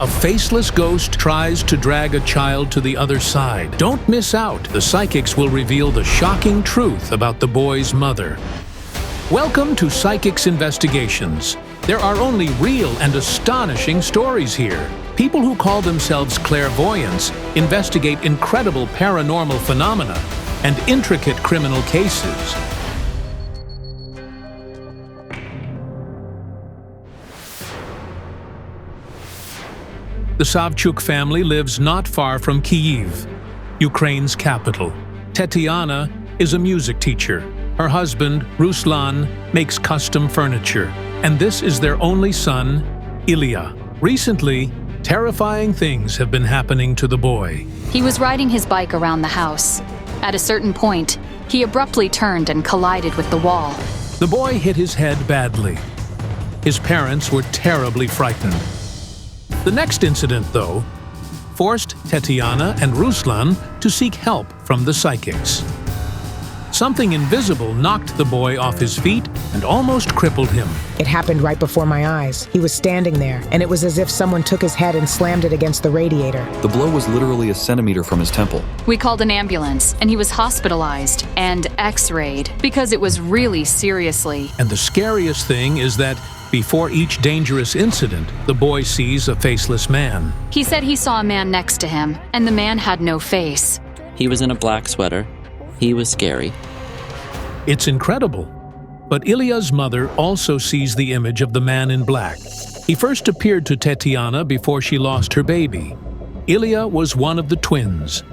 A faceless ghost tries to drag a child to the other side. Don't miss out. The psychics will reveal the shocking truth about the boy's mother. Welcome to Psychics Investigations. There are only real and astonishing stories here. People who call themselves clairvoyants investigate incredible paranormal phenomena and intricate criminal cases. The Savchuk family lives not far from Kyiv, Ukraine's capital. Tatiana is a music teacher. Her husband, Ruslan, makes custom furniture. And this is their only son, Ilya. Recently, terrifying things have been happening to the boy. He was riding his bike around the house. At a certain point, he abruptly turned and collided with the wall. The boy hit his head badly. His parents were terribly frightened. The next incident, though, forced Tatiana and Ruslan to seek help from the psychics. Something invisible knocked the boy off his feet and almost crippled him. It happened right before my eyes. He was standing there, and it was as if someone took his head and slammed it against the radiator. The blow was literally a centimeter from his temple. We called an ambulance, and he was hospitalized and x-rayed because it was really seriously. And the scariest thing is that before each dangerous incident, the boy sees a faceless man. He said he saw a man next to him, and the man had no face. He was in a black sweater. He was scary. It's incredible. But Ilya's mother also sees the image of the man in black. He first appeared to Tatiana before she lost her baby. Ilya was one of the twins.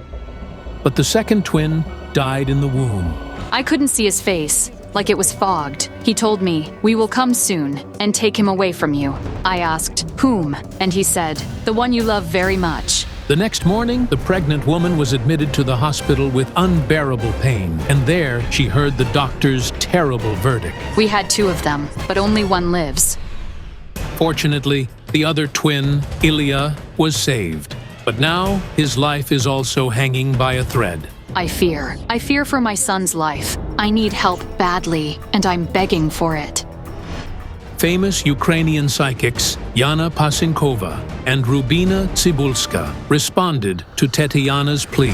But the second twin died in the womb. I couldn't see his face, like it was fogged. He told me, "We will come soon and take him away from you." I asked, "Whom?" And he said, "The one you love very much." The next morning, the pregnant woman was admitted to the hospital with unbearable pain, and there she heard the doctor's terrible verdict. We had two of them, but only one lives. Fortunately, the other twin, Ilya, was saved. But now, his life is also hanging by a thread. I fear for my son's life. I need help badly, and I'm begging for it. Famous Ukrainian psychics Yana Pasinkova and Rubina Tsibulska responded to Tatiana's plea.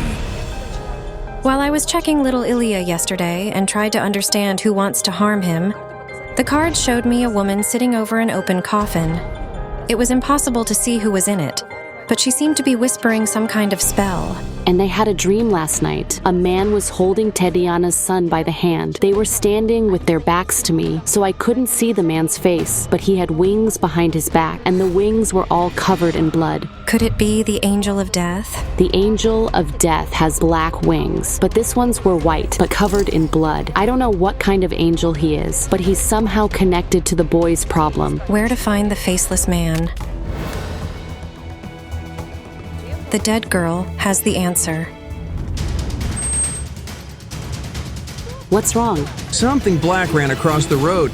While I was checking little Ilya yesterday and tried to understand who wants to harm him, the card showed me a woman sitting over an open coffin. It was impossible to see who was in it, but she seemed to be whispering some kind of spell. And they had a dream last night. A man was holding Tatiana's son by the hand. They were standing with their backs to me, so I couldn't see the man's face, but he had wings behind his back, and the wings were all covered in blood. Could it be the Angel of Death? The Angel of Death has black wings, but this one's were white, but covered in blood. I don't know what kind of angel he is, but he's somehow connected to the boy's problem. Where to find the faceless man? The dead girl has the answer. What's wrong? Something black ran across the road.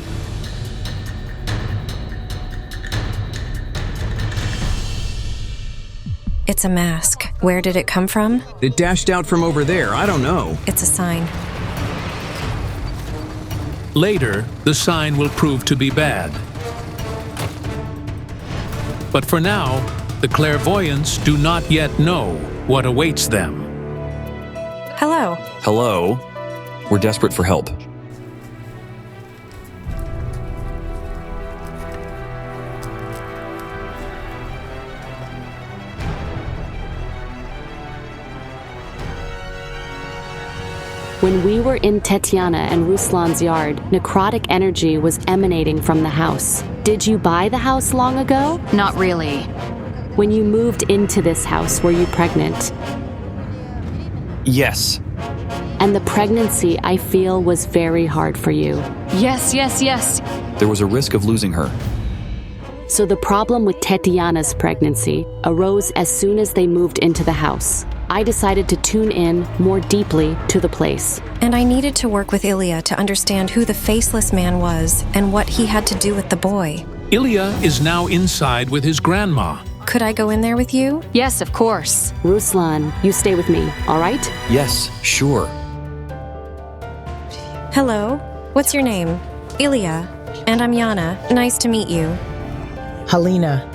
It's a mask. Where did it come from? It dashed out from over there. I don't know. It's a sign. Later, the sign will prove to be bad. But for now, the clairvoyants do not yet know what awaits them. Hello. Hello? We're desperate for help. When we were in Tatiana and Ruslan's yard, necrotic energy was emanating from the house. Did you buy the house long ago? Not really. When you moved into this house, were you pregnant? Yes. And the pregnancy, I feel, was very hard for you. Yes. There was a risk of losing her. So the problem with Tatiana's pregnancy arose as soon as they moved into the house. I decided to tune in more deeply to the place. And I needed to work with Ilya to understand who the faceless man was and what he had to do with the boy. Ilya is now inside with his grandma. Could I go in there with you? Yes, of course. Ruslan, you stay with me, all right? Yes, sure. Hello. What's your name? Ilya. And I'm Yana. Nice to meet you. Helena.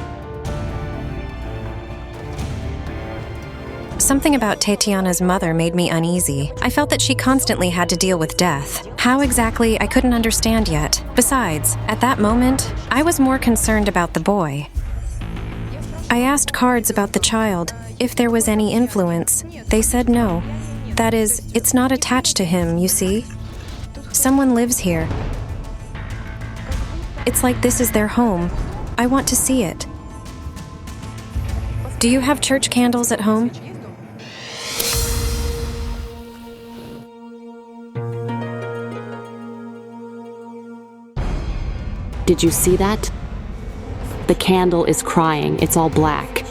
Something about Tatiana's mother made me uneasy. I felt that she constantly had to deal with death. How exactly, I couldn't understand yet. Besides, at that moment, I was more concerned about the boy. I asked cards about the child, if there was any influence. They said no. That is, it's not attached to him, you see. Someone lives here. It's like this is their home. I want to see it. Do you have church candles at home? Did you see that? The candle is crying. It's all black.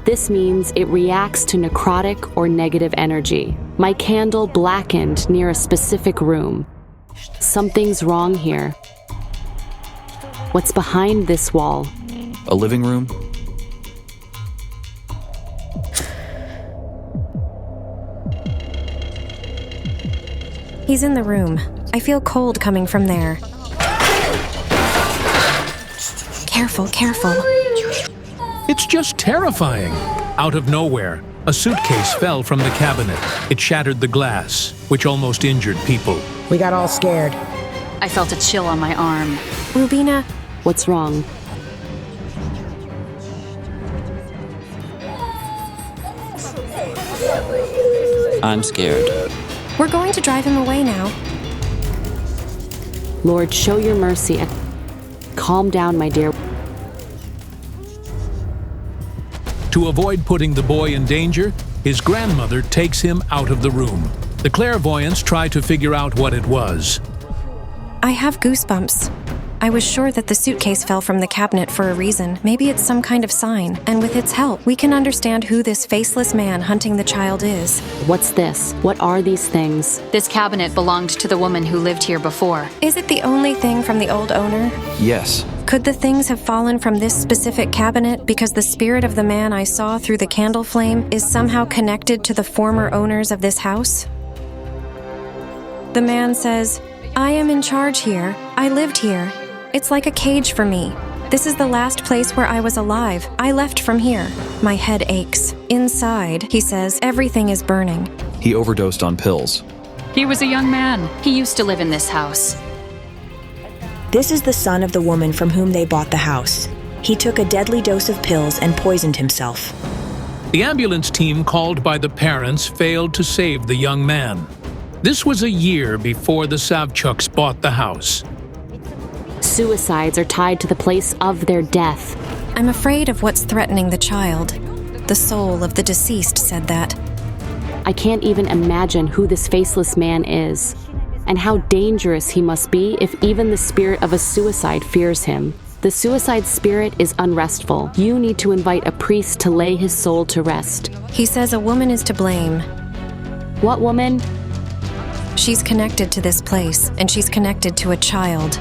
This means it reacts to necrotic or negative energy. My candle blackened near a specific room. Something's wrong here. What's behind this wall? A living room? He's in the room. I feel cold coming from there. Careful, careful. It's just terrifying. Out of nowhere, a suitcase fell from the cabinet. It shattered the glass, which almost injured people. We got all scared. I felt a chill on my arm. Rubina, What's wrong? I'm scared. we're going to drive him away now. Lord, show your mercy and calm down, my dear. To avoid putting the boy in danger, his grandmother takes him out of the room. The clairvoyants try to figure out what it was. I have goosebumps. I was sure that the suitcase fell from the cabinet for a reason. Maybe it's some kind of sign, and with its help, we can understand who this faceless man hunting the child is. What's this? What are these things? This cabinet belonged to the woman who lived here before. Is it the only thing from the old owner? Yes. Could the things have fallen from this specific cabinet because the spirit of the man I saw through the candle flame is somehow connected to the former owners of this house? The man says, "I am in charge here. I lived here. It's like a cage for me. This is the last place where I was alive. I left from here. My head aches. Inside," he says, "everything is burning." He overdosed on pills. He was a young man. He used to live in this house. This is the son of the woman from whom they bought the house. He took a deadly dose of pills and poisoned himself. The ambulance team called by the parents failed to save the young man. This was a year before the Savchuks bought the house. Suicides are tied to the place of their death. I'm afraid of what's threatening the child. The soul of the deceased said that. I can't even imagine who this faceless man is, and how dangerous he must be if even the spirit of a suicide fears him. The suicide spirit is unrestful. You need to invite a priest to lay his soul to rest. He says a woman is to blame. What woman? She's connected to this place, and she's connected to a child.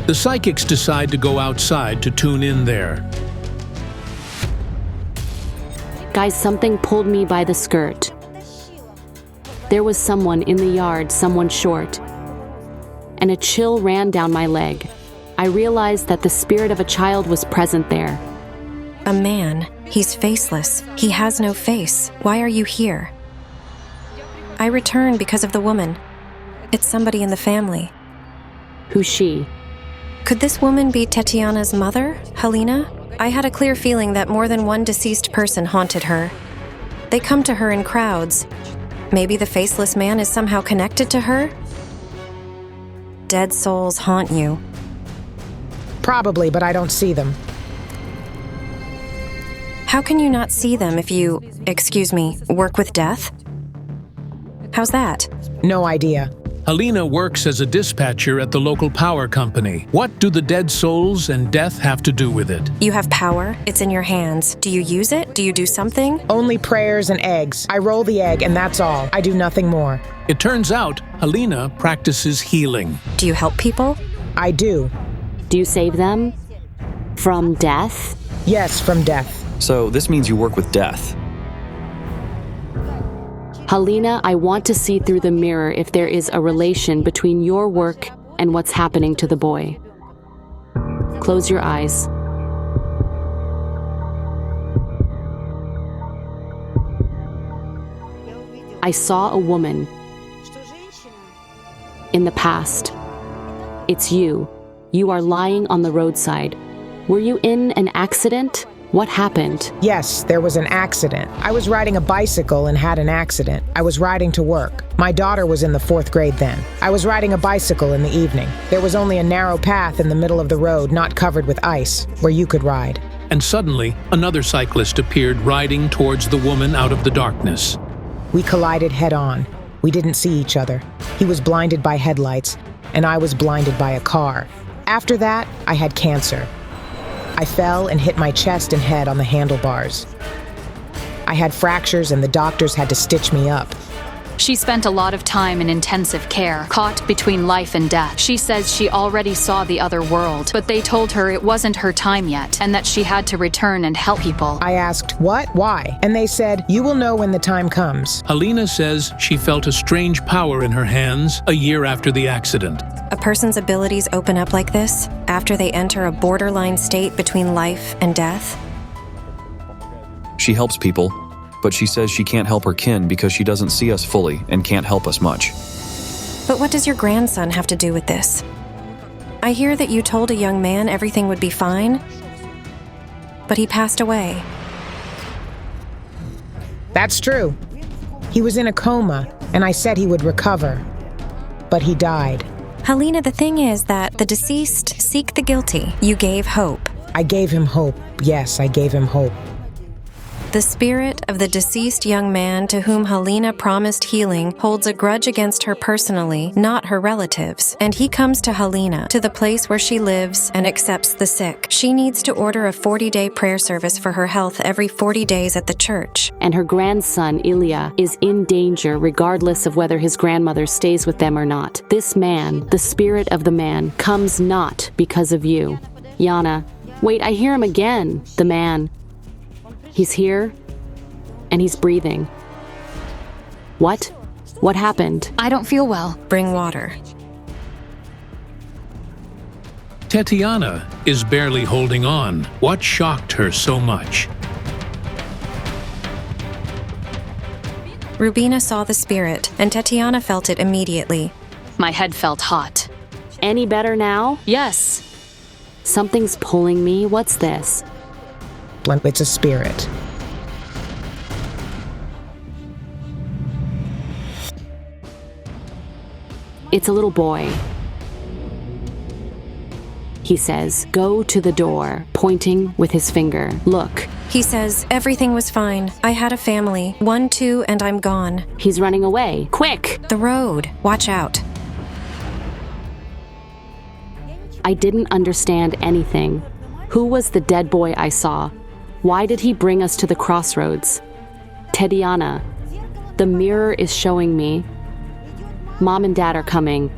The psychics decide to go outside to tune in there. Guys, something pulled me by the skirt. There was someone in the yard, someone short, and a chill ran down my leg. I realized that the spirit of a child was present there. A man. He's faceless. He has no face. Why are you here? I return because of the woman. It's somebody in the family. Who's she? Could this woman be Tatiana's mother, Helena? I had a clear feeling that more than one deceased person haunted her. They come to her in crowds. Maybe the faceless man is somehow connected to her? Dead souls haunt you. Probably, but I don't see them. How can you not see them if you, work with death? How's that? No idea. Helena works as a dispatcher at the local power company. What do the dead souls and death have to do with it? You have power. It's in your hands. Do you use it? Do you do something? Only prayers and eggs. I roll the egg and that's all. I do nothing more. It turns out Helena practices healing. Do you help people? I do. Do you save them? From death? Yes, from death. So this means you work with death. Helena, I want to see through the mirror if there is a relation between your work and what's happening to the boy. Close your eyes. I saw a woman in the past. It's you. You are lying on the roadside. Were you in an accident? What happened? Yes, there was an accident. I was riding a bicycle and had an accident. I was riding to work. My daughter was in the 4th grade then. I was riding a bicycle in the evening. There was only a narrow path in the middle of the road, not covered with ice, where you could ride. And suddenly, another cyclist appeared riding towards the woman out of the darkness. We collided head-on. We didn't see each other. He was blinded by headlights, and I was blinded by a car. After that, I had cancer. I fell and hit my chest and head on the handlebars. I had fractures and the doctors had to stitch me up. She spent a lot of time in intensive care, caught between life and death. She says she already saw the other world, but they told her it wasn't her time yet, and that she had to return and help people. I asked, what? Why? And they said, you will know when the time comes. Helena says she felt a strange power in her hands a year after the accident. A person's abilities open up like this after they enter a borderline state between life and death. She helps people, but she says she can't help her kin because she doesn't see us fully and can't help us much. But what does your grandson have to do with this? I hear that you told a young man everything would be fine, but he passed away. That's true. He was in a coma, and I said he would recover, but he died. Helena, the thing is that the deceased seek the guilty. You gave hope. I gave him hope. Yes, I gave him hope. The spirit of the deceased young man to whom Helena promised healing holds a grudge against her personally, not her relatives. And he comes to Helena, to the place where she lives, and accepts the sick. She needs to order a 40-day prayer service for her health every 40 days at the church. And her grandson, Ilya, is in danger regardless of whether his grandmother stays with them or not. This man, the spirit of the man, comes not because of you. Yana, wait, I hear him again. The man. He's here, and he's breathing. What? What happened? I don't feel well. Bring water. Tatiana is barely holding on. What shocked her so much? Rubina saw the spirit, and Tatiana felt it immediately. My head felt hot. Any better now? Yes. Something's pulling me. What's this? It's a spirit. It's a little boy. He says, go to the door, pointing with his finger. Look. He says, everything was fine. I had a family. 1, 2, and I'm gone. He's running away. Quick! The road. Watch out. I didn't understand anything. Who was the dead boy I saw? Why did he bring us to the crossroads? Tatiana, the mirror is showing me. Mom and Dad are coming.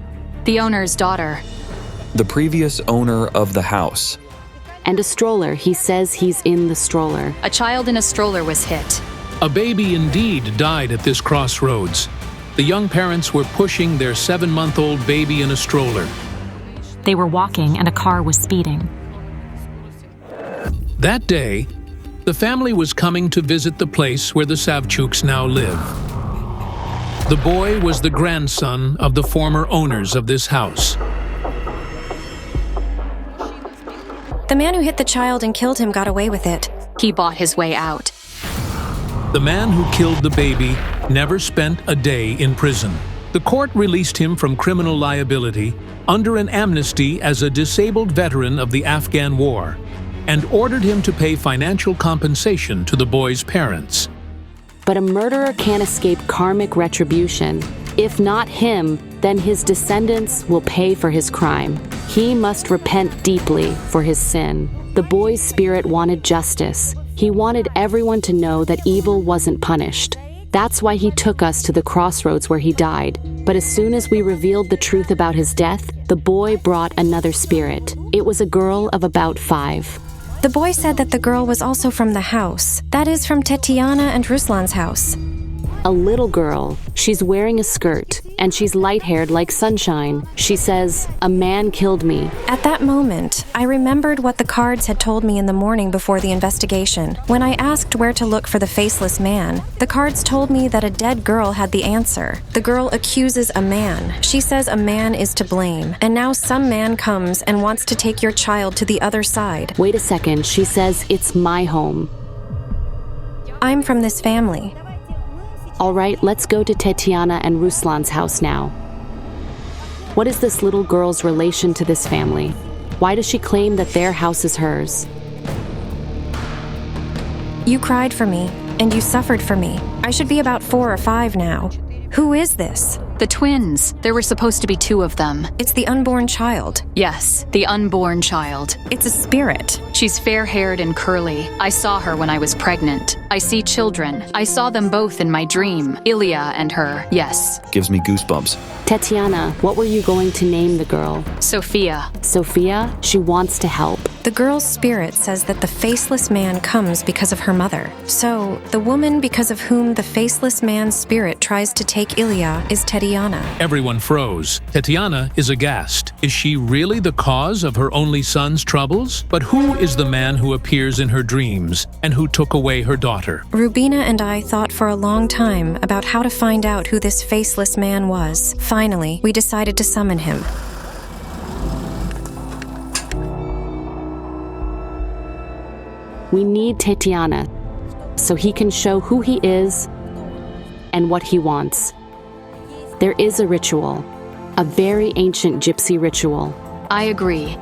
The owner's daughter. The previous owner of the house. And a stroller. He says he's in the stroller. A child in a stroller was hit. A baby indeed died at this crossroads. The young parents were pushing their 7-month-old baby in a stroller. They were walking and a car was speeding. That day, the family was coming to visit the place where the Savchuks now live. The boy was the grandson of the former owners of this house. The man who hit the child and killed him got away with it. He bought his way out. The man who killed the baby never spent a day in prison. The court released him from criminal liability under an amnesty as a disabled veteran of the Afghan War, and ordered him to pay financial compensation to the boy's parents. But a murderer can't escape karmic retribution. If not him, then his descendants will pay for his crime. He must repent deeply for his sin. The boy's spirit wanted justice. He wanted everyone to know that evil wasn't punished. That's why he took us to the crossroads where he died. But as soon as we revealed the truth about his death, the boy brought another spirit. It was a girl of about 5. The boy said that the girl was also from the house. That is, from Tatiana and Ruslan's house. A little girl. She's wearing a skirt, and she's light-haired like sunshine. She says, "A man killed me." At that moment, I remembered what the cards had told me in the morning before the investigation. When I asked where to look for the faceless man, the cards told me that a dead girl had the answer. The girl accuses a man. She says a man is to blame, and now some man comes and wants to take your child to the other side. Wait a second, she says it's my home. I'm from this family. All right, let's go to Tatiana and Ruslan's house now. What is this little girl's relation to this family? Why does she claim that their house is hers? You cried for me, and you suffered for me. I should be about 4 or 5 now. Who is this? The twins. There were supposed to be 2 of them. It's the unborn child. Yes, the unborn child. It's a spirit. She's fair-haired and curly. I saw her when I was pregnant. I see children. I saw them both in my dream. Ilya and her, yes. Gives me goosebumps. Tatiana, what were you going to name the girl? Sophia. Sophia? She wants to help. The girl's spirit says that the faceless man comes because of her mother. So, the woman because of whom the faceless man's spirit tries to take Ilya is Tatiana. Everyone froze. Tatiana is aghast. Is she really the cause of her only son's troubles? But who is the man who appears in her dreams and who took away her daughter? Rubina and I thought for a long time about how to find out who this faceless man was. Finally, we decided to summon him. We need Tatiana so he can show who he is and what he wants. There is a ritual, a very ancient gypsy ritual. I agree.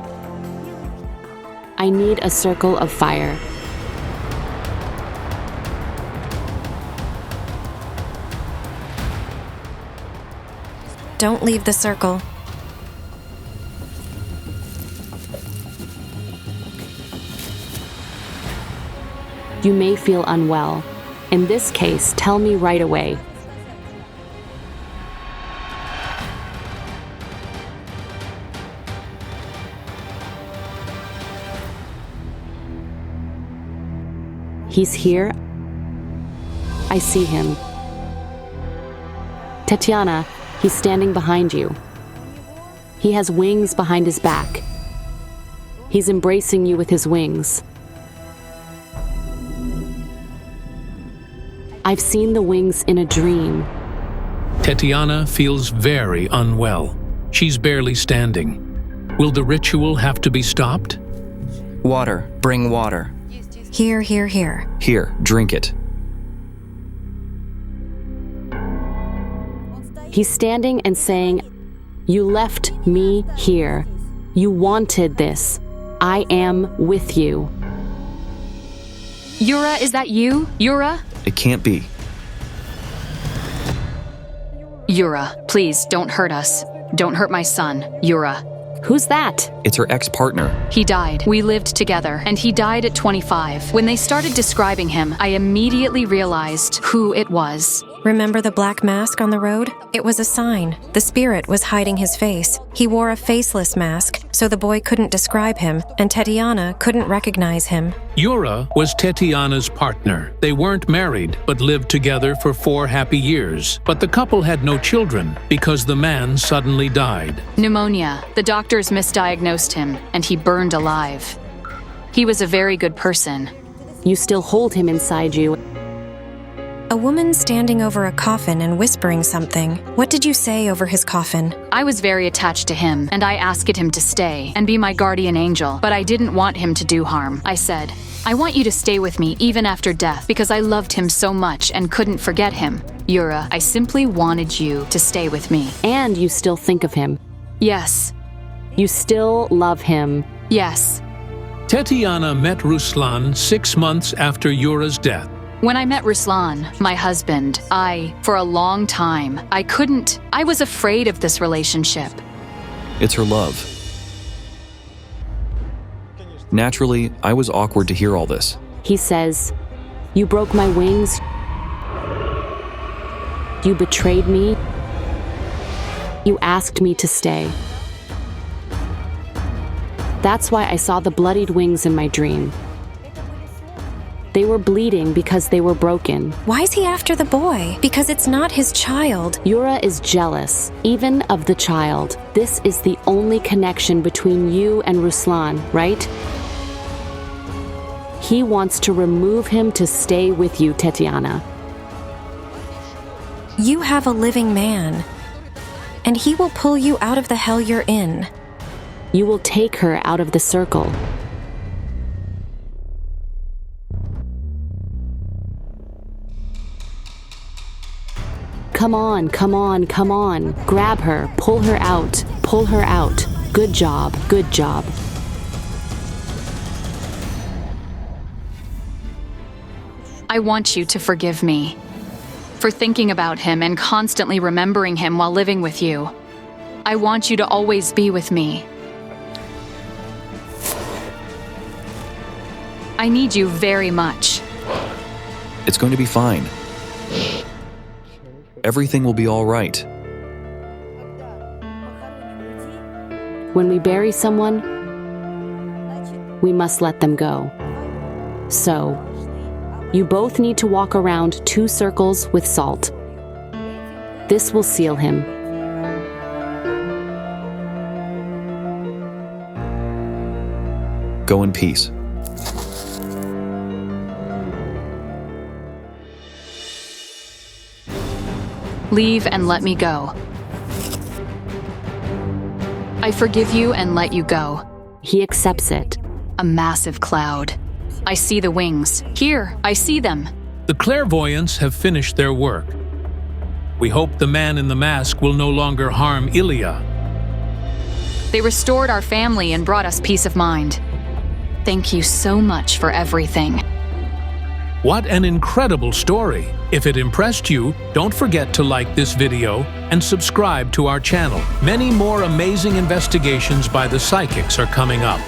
I need a circle of fire. Don't leave the circle. You may feel unwell. In this case, tell me right away. He's here. I see him. Tatiana, he's standing behind you. He has wings behind his back. He's embracing you with his wings. I've seen the wings in a dream. Tatiana feels very unwell. She's barely standing. Will the ritual have to be stopped? Water. Bring water. Here, here, here. Here, drink it. He's standing and saying, "You left me here. You wanted this. I am with you." Yura, is that you? Yura? It can't be. Yura, please, don't hurt us. Don't hurt my son, Yura. Who's that? It's her ex-partner. He died. We lived together, and he died at 25. When they started describing him, I immediately realized who it was. Remember the black mask on the road? It was a sign. The spirit was hiding his face. He wore a faceless mask, so the boy couldn't describe him, and Tatiana couldn't recognize him. Yura was Tatiana's partner. They weren't married, but lived together for 4 happy years. But the couple had no children because the man suddenly died. Pneumonia. The doctors misdiagnosed him, and he burned alive. He was a very good person. You still hold him inside you. A woman standing over a coffin and whispering something. What did you say over his coffin? I was very attached to him, and I asked him to stay and be my guardian angel, but I didn't want him to do harm. I said, "I want you to stay with me even after death because I loved him so much and couldn't forget him. Yura, I simply wanted you to stay with me." And you still think of him. Yes. You still love him. Yes. Tatiana met Ruslan 6 months after Yura's death. When I met Ruslan, my husband, for a long time, I was afraid of this relationship. It's her love. Naturally, I was awkward to hear all this. He says, "You broke my wings. You betrayed me. You asked me to stay." That's why I saw the bloodied wings in my dream. They were bleeding because they were broken. Why is he after the boy? Because it's not his child. Yura is jealous, even of the child. This is the only connection between you and Ruslan, right? He wants to remove him to stay with you, Tatiana. You have a living man, and he will pull you out of the hell you're in. You will take her out of the circle. Come on, come on, come on. Grab her, pull her out, pull her out. Good job, good job. I want you to forgive me for thinking about him and constantly remembering him while living with you. I want you to always be with me. I need you very much. It's going to be fine. Everything will be all right. When we bury someone, we must let them go. So, you both need to walk around 2 circles with salt. This will seal him. Go in peace. Leave and let me go. I forgive you and let you go. He accepts it. A massive cloud. I see the wings. Here, I see them. The Clairvoyants have finished their work. We hope the man in the mask will no longer harm Ilya. They restored our family and brought us peace of mind. Thank you so much for everything. What an incredible story! If it impressed you, don't forget to like this video and subscribe to our channel. Many more amazing investigations by the psychics are coming up.